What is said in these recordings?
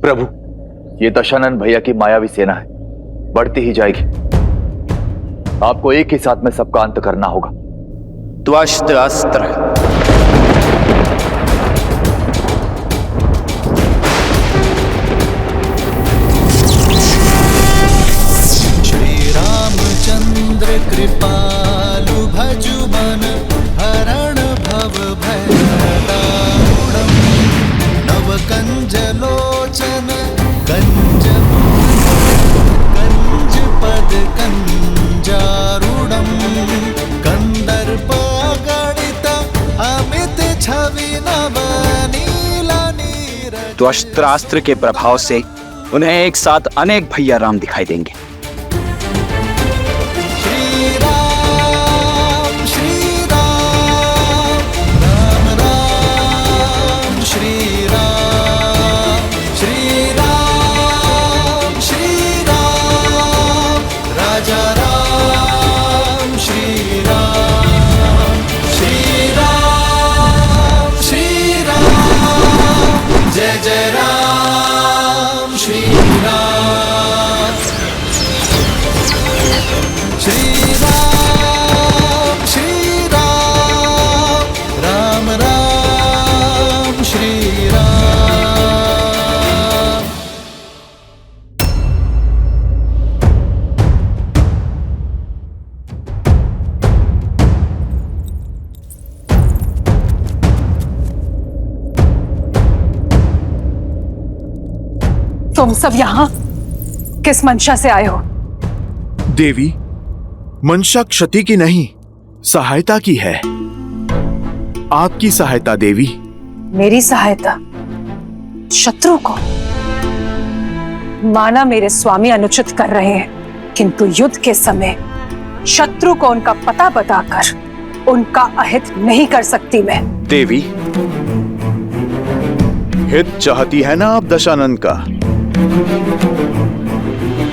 प्रभु, ये दशानन भैया की मायावी सेना है, बढ़ती ही जाएगी। आपको एक ही साथ में सबका अंत करना होगा। त्वष्ट अस्त्र। श्री रामचंद्र कृपालु भजु मन हरण भव भयदारुणम् नव कंज लोचन कंज पद कंजारूढ़म कंदर्प गणित अमित छवि नव नीला नीरज। त्वष्ट्रास्त्र के प्रभाव से उन्हें एक साथ अनेक भैया राम दिखाई देंगे। तुम सब यहाँ किस मंशा से आए हो? देवी, मंशा क्षति की नहीं, सहायता की है। आपकी सहायता देवी। मेरी सहायता? शत्रु को? माना मेरे स्वामी अनुचित कर रहे हैं, किंतु युद्ध के समय शत्रु को उनका पता बताकर उनका अहित नहीं कर सकती मैं। देवी, हित चाहती है ना आप दशानन का?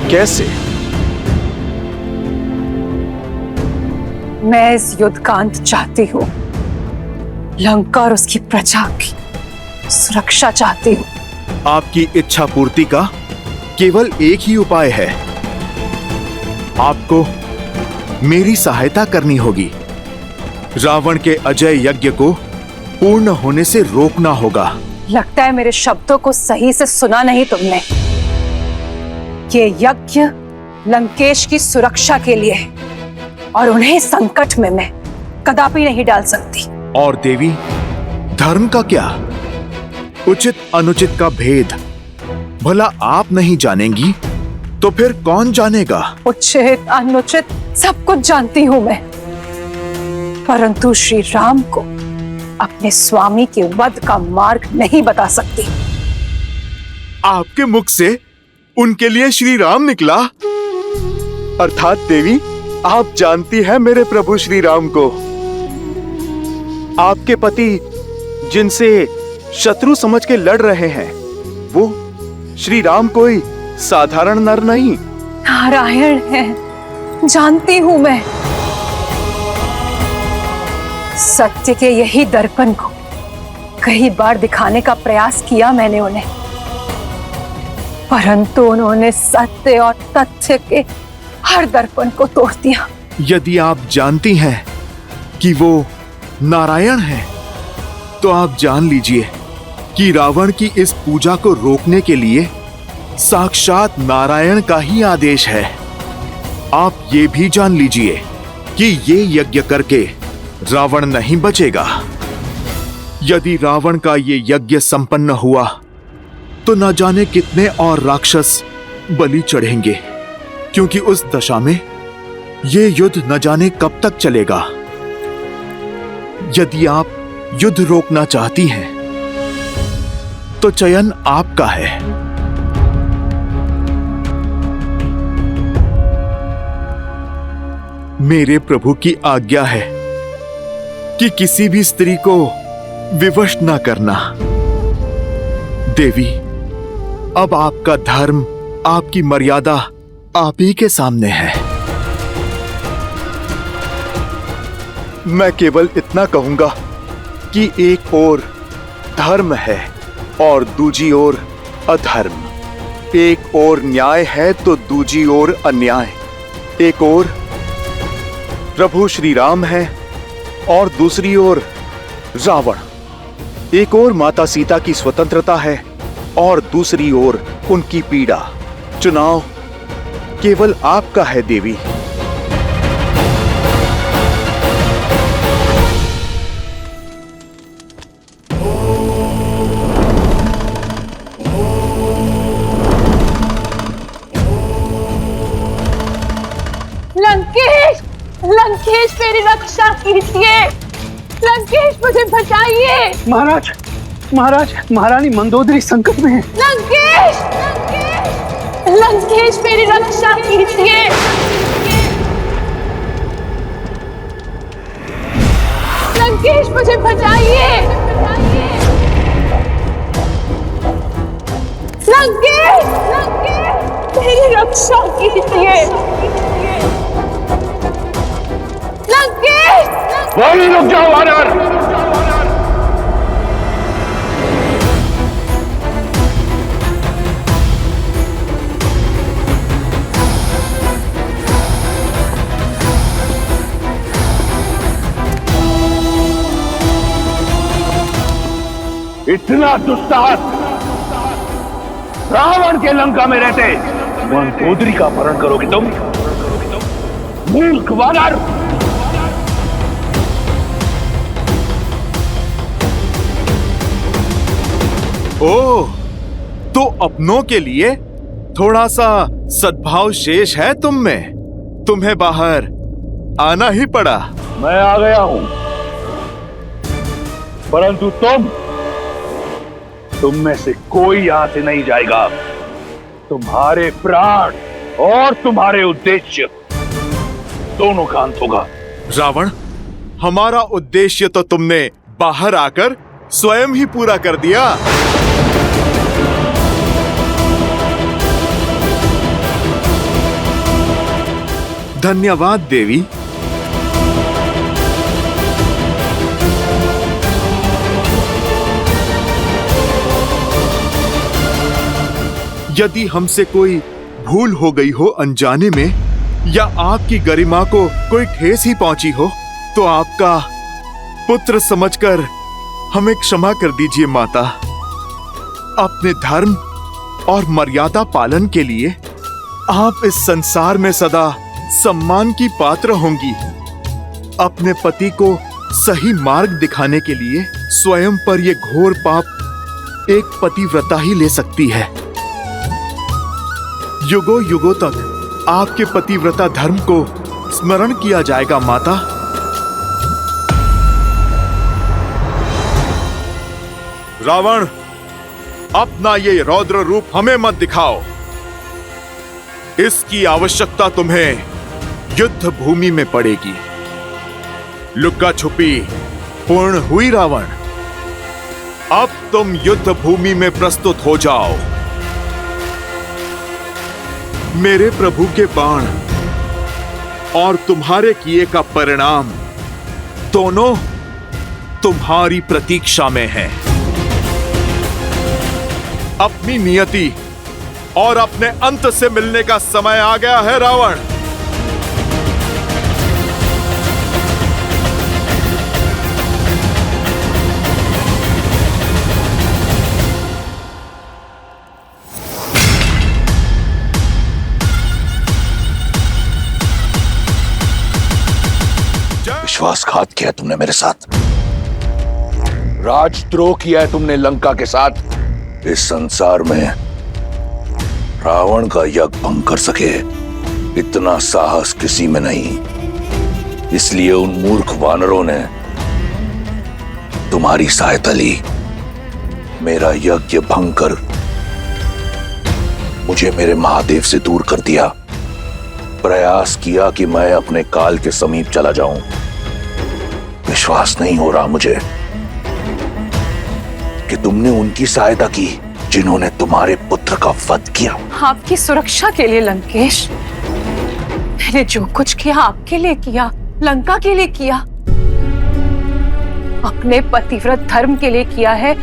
कैसे? मैं इस युद्ध का अंत चाहती हूँ। लंका और उसकी प्रजा की सुरक्षा चाहती हूँ। आपकी इच्छा पूर्ति का केवल एक ही उपाय है। आपको मेरी सहायता करनी होगी। रावण के अजय यज्ञ को पूर्ण होने से रोकना होगा। लगता है मेरे शब्दों को सही से सुना नहीं तुमने। ये यज्ञ लंकेश की सुरक्षा के लिए है और उन्हें संकट में मैं कदापि नहीं डाल सकती। और देवी, धर्म का क्या? उचित अनुचित का भेद भला आप नहीं जानेंगी तो फिर कौन जानेगा? उचित अनुचित सब कुछ जानती हूं मैं, परंतु श्री राम को अपने स्वामी के वध का मार्ग नहीं बता सकती। आपके मुख से उनके लिए श्री राम निकला? अर्थात देवी, आप जानती हैं मेरे प्रभु श्री राम को। आपके पति जिनसे शत्रु समझ के लड़ रहे हैं, वो श्री राम कोई साधारण नर नहीं, नारायण है। जानती हूं मैं। सत्य के यही दर्पण को कई बार दिखाने का प्रयास किया मैंने उन्हें, परंतु उन्होंने सत्य और तथ्य के हर दर्पण को तोड़ दिया। यदि आप जानती हैं कि वो नारायण हैं, तो आप जान लीजिए कि रावण की इस पूजा को रोकने के लिए साक्षात नारायण का ही आदेश है। आप ये भी जान लीजिए कि ये यज्ञ करके रावण नहीं बचेगा। यदि रावण का ये यज्ञ संपन्न हुआ तो न जाने कितने और राक्षस बलि चढ़ेंगे, क्योंकि उस दशा में ये युद्ध न जाने कब तक चलेगा। यदि आप युद्ध रोकना चाहती हैं तो चयन आपका है। मेरे प्रभु की आज्ञा है कि किसी भी स्त्री को विवश न करना। देवी, अब आपका धर्म, आपकी मर्यादा आप ही के सामने है। मैं केवल इतना कहूंगा कि एक ओर धर्म है और दूजी ओर अधर्म, एक ओर न्याय है तो दूजी ओर अन्याय। एक ओर प्रभु श्री राम है और दूसरी ओर रावण। एक ओर माता सीता की स्वतंत्रता है और दूसरी ओर उनकी पीड़ा। चुनाव केवल आपका है देवी। लंकेश, लंकेश मेरी रक्षा कीजिए। लंकेश मुझे बचाइए। महाराज, महाराज, महारानी मंदोदरी संकट में है। लंकेश, लंकेश मेरी रक्षा कीजिए। लंकेश मुझे बचाइए। लंकेश, लंकेश मेरी रक्षा कीजिए। लंकेश, वहीं रुक जाओ वानर। इतना दुस्साहस रावण के लंका में रहते मंदोदरी का अपहरण करोगे तुम? मूर्ख वानर! ओह, तो अपनों के लिए थोड़ा सा सद्भाव शेष है तुम में। तुम्हें बाहर आना ही पड़ा। मैं आ गया हूं, परंतु तुम में से कोई यहां से नहीं जाएगा। तुम्हारे प्राण और तुम्हारे उद्देश्य दोनों का अंत होगा। रावण, हमारा उद्देश्य तो तुमने बाहर आकर स्वयं ही पूरा कर दिया। धन्यवाद देवी। यदि हमसे कोई भूल हो गई हो अनजाने में, या आपकी गरिमा को कोई ठेस ही पहुंची हो, तो आपका पुत्र समझकर हमें क्षमा कर दीजिए माता। अपने धर्म और मर्यादा पालन के लिए आप इस संसार में सदा सम्मान की पात्र होंगी। अपने पति को सही मार्ग दिखाने के लिए स्वयं पर यह घोर पाप एक पतिव्रता ही ले सकती है। युगों युगों तक आपके पतिव्रता धर्म को स्मरण किया जाएगा माता। रावण, अपना ये रौद्र रूप हमें मत दिखाओ। इसकी आवश्यकता तुम्हें युद्ध भूमि में पड़ेगी। लुक्का छुपी पूर्ण हुई रावण। अब तुम युद्ध भूमि में प्रस्तुत हो जाओ। मेरे प्रभु के बाण और तुम्हारे किए का परिणाम दोनों तुम्हारी प्रतीक्षा में है। अपनी नियति और अपने अंत से मिलने का समय आ गया है रावण। विश्वासघात किया तुमने मेरे साथ, राजद्रोह किया है तुमने लंका के साथ। इस संसार में रावण का यज्ञ भंग कर सके इतना साहस किसी में नहीं। इसलिए उन मूर्ख वानरों ने तुम्हारी सहायता ली। मेरा यज्ञ भंग कर मुझे मेरे महादेव से दूर कर दिया। प्रयास किया कि मैं अपने काल के समीप चला जाऊं। विश्वास नहीं हो रहा मुझे कि तुमने उनकी सहायता की जिन्होंने तुम्हारे पुत्र का वध किया। आपकी सुरक्षा के लिए लंकेश, मैंने जो कुछ किया आपके लिए किया, लंका के लिए किया, अपने पतिव्रत धर्म के लिए किया है।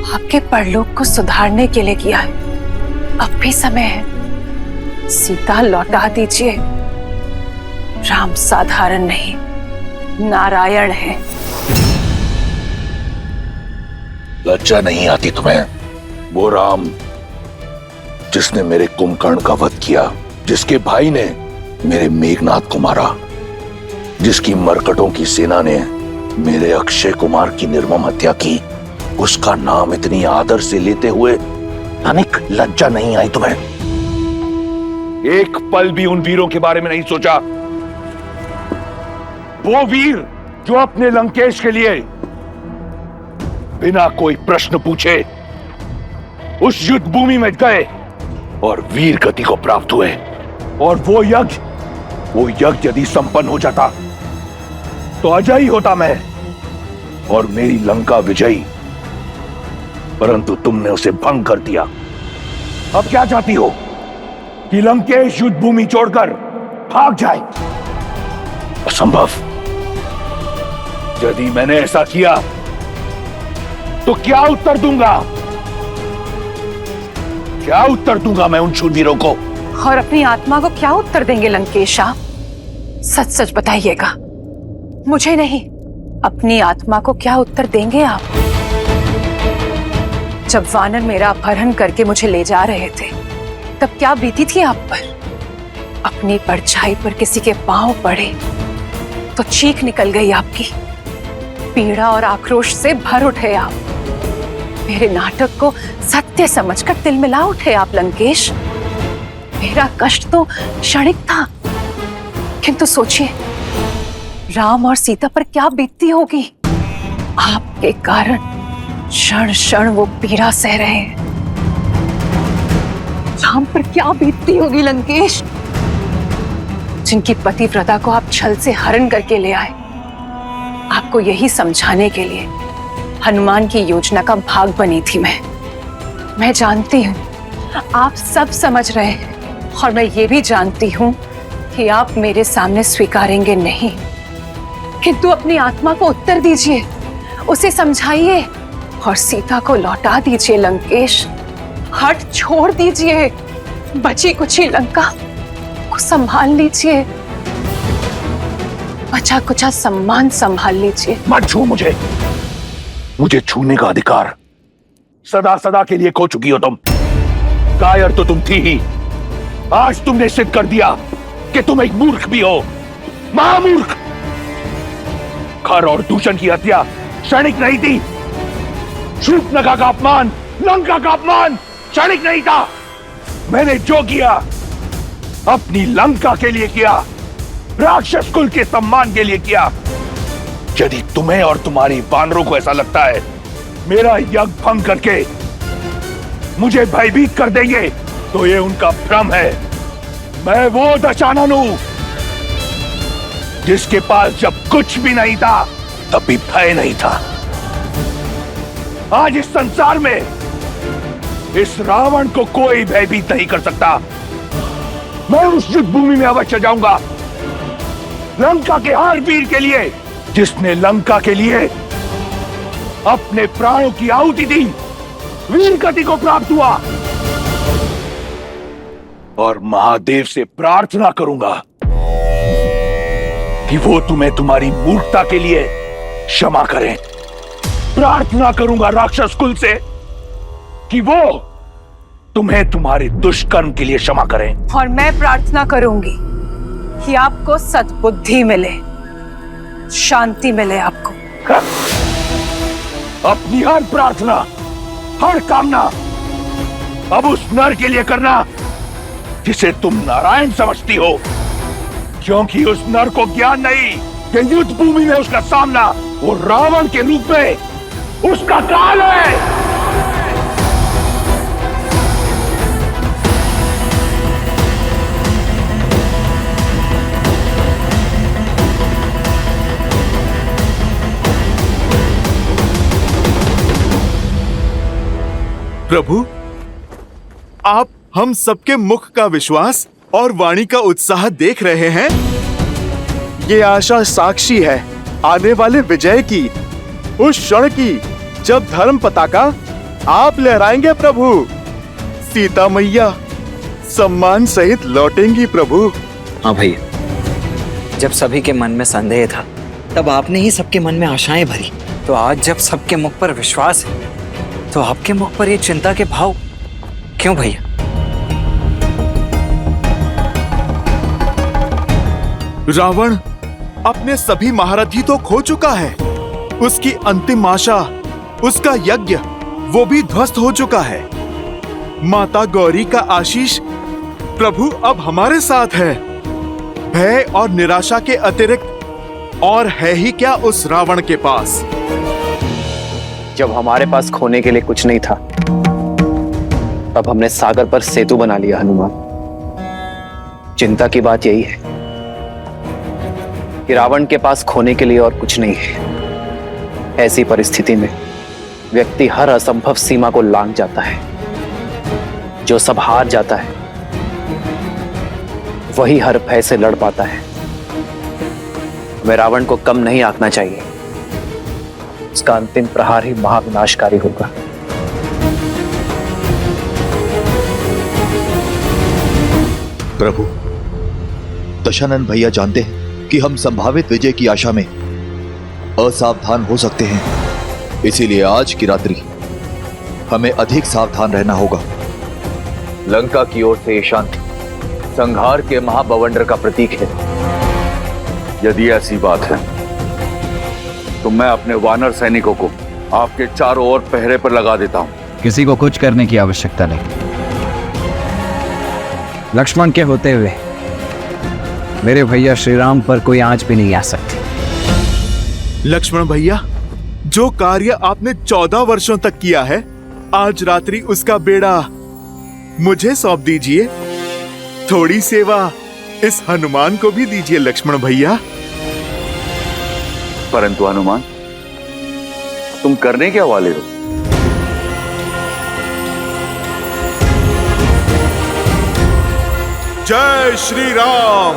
आपके परलोक को सुधारने के लिए किया है। अब भी समय है, सीता लौटा दीजिए। राम साधारण नहीं, नारायण है। लज्जा नहीं आती तुम्हें? वो राम जिसने मेरे कुंभकर्ण का वध किया, जिसके भाई ने मेरे मेघनाथ को मारा, जिसकी मरकटों की सेना ने मेरे अक्षय कुमार की निर्मम हत्या की, उसका नाम इतनी आदर से लेते हुए तनिक लज्जा नहीं आई तुम्हें? एक पल भी उन वीरों के बारे में नहीं सोचा? वो वीर जो अपने लंकेश के लिए बिना कोई प्रश्न पूछे उस युद्ध भूमि में गए और वीर गति को प्राप्त हुए। और वो यज्ञ यदि संपन्न हो जाता तो अजय होता मैं और मेरी लंका विजयी, परंतु तुमने उसे भंग कर दिया। अब क्या चाहती हो कि लंकेश युद्ध भूमि छोड़कर भाग जाए? असंभव। यदि मैंने ऐसा किया तो क्या उत्तर दूंगा? क्या उत्तर दूंगा मैं उन शूरवीरों को? और अपनी आत्मा को क्या उत्तर देंगे लंकेश आप? सच सच बताइएगा, मुझे नहीं, अपनी आत्मा को क्या उत्तर देंगे आप? जब वानर मेरा अपहरण करके मुझे ले जा रहे थे, तब क्या बीती थी आप पर? अपनी परछाई पर किसी के पांव पड़े तो चीख निकल गई आपकी। पीड़ा और आक्रोश से भर उठे आप। मेरे नाटक को सत्य समझकर तिलमिला उठे आप लंकेश। मेरा कष्ट तो क्षणिक था, किंतु सोचिए राम और सीता पर क्या बीतती होगी। आपके कारण क्षण क्षण वो पीड़ा सह रहे हैं। राम पर क्या बीतती होगी लंकेश, जिनकी पतिव्रता को आप छल से हरण करके ले आए। आपको यही समझाने के लिए हनुमान की योजना का भाग बनी थी मैं जानती हूँ आप सब समझ रहे हैं, और मैं ये भी जानती हूँ कि आप मेरे सामने स्वीकारेंगे नहीं, किंतु अपनी आत्मा को उत्तर दीजिए, उसे समझाइए और सीता को लौटा दीजिए लंकेश। हट छोड़ दीजिए, बची कुची लंका को संभाल लीजिए, बचा कुचा सम्मान संभाल लीजिए। मत छू मुझे छूने का अधिकार सदा सदा के लिए खो चुकी हो तुम। कायर तो तुम थी ही, आज तुमने सिद्ध कर दिया कि तुम एक मूर्ख भी हो, महामूर्ख। खर और दूषण की हत्या क्षणिक नहीं थी। शूर्पणखा का अपमान, लंका का अपमान क्षणिक नहीं था। मैंने जो किया अपनी लंका के लिए किया, राक्षस कुल के सम्मान के लिए किया। यदि तुम्हें और तुम्हारी वानरों को ऐसा लगता है मेरा यज्ञ भंग करके मुझे भयभीत कर देंगे, तो ये उनका भ्रम है। मैं वो दशानन हूं जिसके पास जब कुछ भी नहीं था तब भी भय नहीं था। आज इस संसार में इस रावण को कोई भयभीत नहीं कर सकता। मैं उस युद्ध भूमि में अवश्य जाऊंगा, लंका के हर वीर के लिए जिसने लंका के लिए अपने प्राणों की आहुति दी, वीर गति को प्राप्त हुआ। और महादेव से प्रार्थना करूंगा कि वो तुम्हें तुम्हारी मूर्खता के लिए क्षमा करें। प्रार्थना करूंगा राक्षस कुल से कि वो तुम्हें तुम्हारे दुष्कर्म के लिए क्षमा करें। और मैं प्रार्थना करूंगी कि आपको सद्बुद्धि मिले, शांति मिले आपको। अपनी हर प्रार्थना, हर कामना अब उस नर के लिए करना जिसे तुम नारायण समझती हो, क्योंकि उस नर को ज्ञान नहीं कि युद्ध भूमि में उसका सामना वो रावण के रूप में उसका काल है। प्रभु, आप हम सबके मुख का विश्वास और वाणी का उत्साह देख रहे हैं। ये आशा साक्षी है आने वाले विजय की, उस क्षण की जब धर्म पताका आप लहराएंगे प्रभु। सीता मैया सम्मान सहित लौटेंगी प्रभु। हाँ भैया, जब सभी के मन में संदेह था तब आपने ही सबके मन में आशाएं भरी। तो आज जब सबके मुख पर विश्वास है तो आपके मुख पर ये चिंता के भाव क्यों भैया? रावण अपने सभी महारथी तो खो चुका है। उसकी अंतिम आशा, उसका यज्ञ, वो भी ध्वस्त हो चुका है। माता गौरी का आशीष प्रभु अब हमारे साथ है। भय और निराशा के अतिरिक्त और है ही क्या उस रावण के पास। जब हमारे पास खोने के लिए कुछ नहीं था तब हमने सागर पर सेतु बना लिया हनुमान। चिंता की बात यही है कि रावण के पास खोने के लिए और कुछ नहीं है। ऐसी परिस्थिति में व्यक्ति हर असंभव सीमा को लांघ जाता है। जो सब हार जाता है वही हर भय से लड़ पाता है। हमें रावण को कम नहीं आंकना चाहिए। उसका अंतिम प्रहार ही महाविनाशकारी होगा। प्रभु, दशानन भैया जानते हैं कि हम संभावित विजय की आशा में असावधान हो सकते हैं। इसीलिए आज की रात्रि हमें अधिक सावधान रहना होगा। लंका की ओर से ये शांति संहार के महाबवंडर का प्रतीक है। यदि ऐसी बात है तो मैं अपने वानर सैनिकों को आपके चारों ओर पहरे पर लगा देता हूं। किसी को कुछ करने की आवश्यकता नहीं। लक्ष्मण के होते हुए मेरे भैया श्री राम पर कोई आंच भी नहीं आ सकती। लक्ष्मण भैया, जो कार्य आपने 14 वर्षों तक किया है, आज रात्रि उसका बेड़ा मुझे सौंप दीजिए। थोड़ी सेवा इस हनुमान को भी दीजिए लक्ष्मण भैया। परंतु हनुमान, तुम करने क्या वाले हो? जय श्री राम।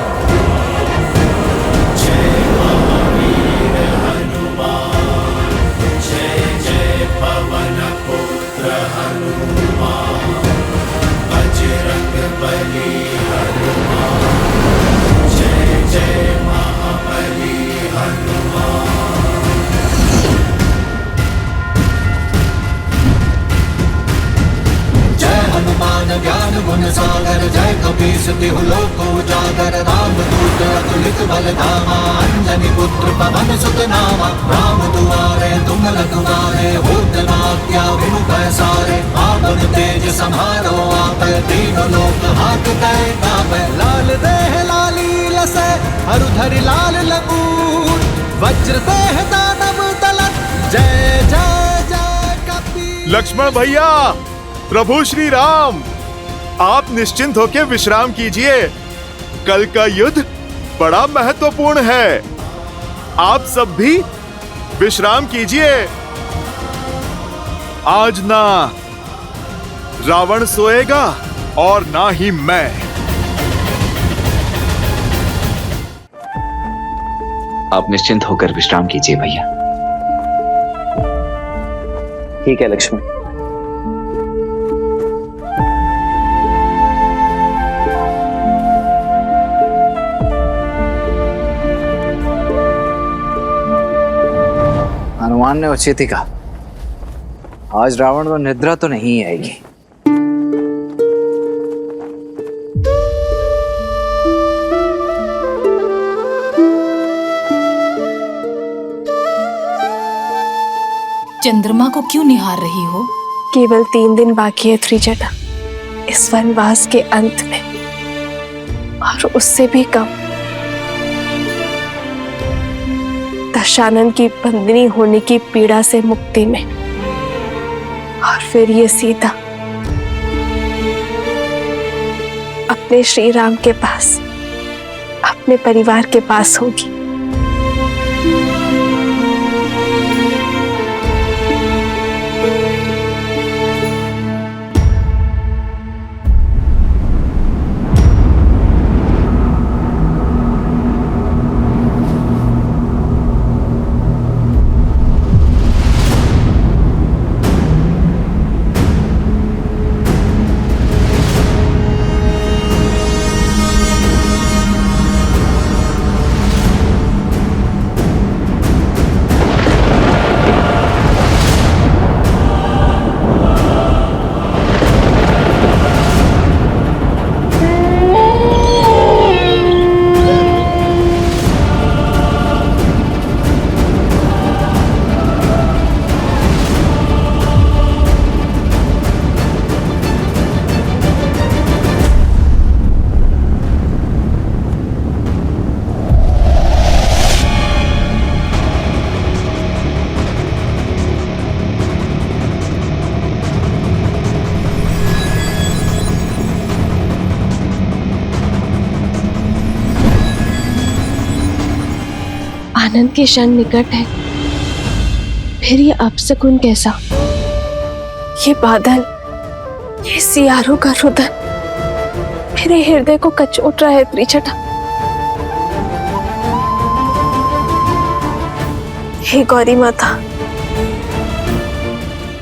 ज्ञान गुण सागर जय कपीस तिहु लोक उजागर रामदूत अतुलित बल धामा अंजनी पुत्र पवन सुत नामा राम दुआरे तुम रखवारे होत न आज्ञा बिनु पैसारे आपन तेज समारो आप तीनों लोक हाकते कापे लाल देह लाली लसे हरुधरि लाल लंगूर वज्र देह दानव तलत जय जय जय कपीस। लक्ष्मण भैया, प्रभु श्री राम, आप निश्चिंत होकर विश्राम कीजिए। कल का युद्ध बड़ा महत्वपूर्ण है। आप सब भी विश्राम कीजिए। आज ना रावण सोएगा और ना ही मैं। आप निश्चिंत होकर विश्राम कीजिए भैया। ठीक है लक्ष्मण। हनुमान ने उचित ही कहा, आज रावण को निद्रा तो नहीं आएगी। चंद्रमा को क्यों निहार रही हो? केवल 3 दिन बाकी है त्रिजटा इस वनवास के अंत में, और उससे भी कम। दशानन की बंदनी होने की पीड़ा से मुक्ति में, और फिर ये सीता अपने श्री राम के पास, अपने परिवार के पास होगी। आनंद के क्षण निकट है, फिर ये अपशकुन कैसा? ये बादल, ये सियारों का रुदन मेरे हृदय को कचोट रहा है त्रिजटा। हे गौरी माता,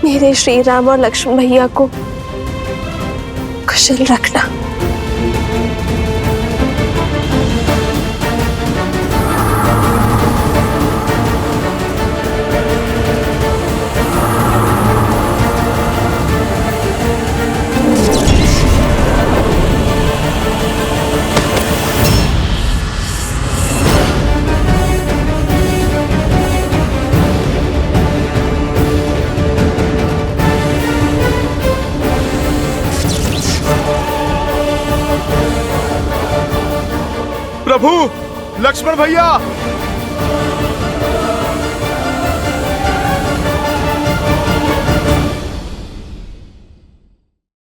मेरे श्री राम और लक्ष्मण भैया को कुशल रखना। प्रभु, लक्ष्मण भैया,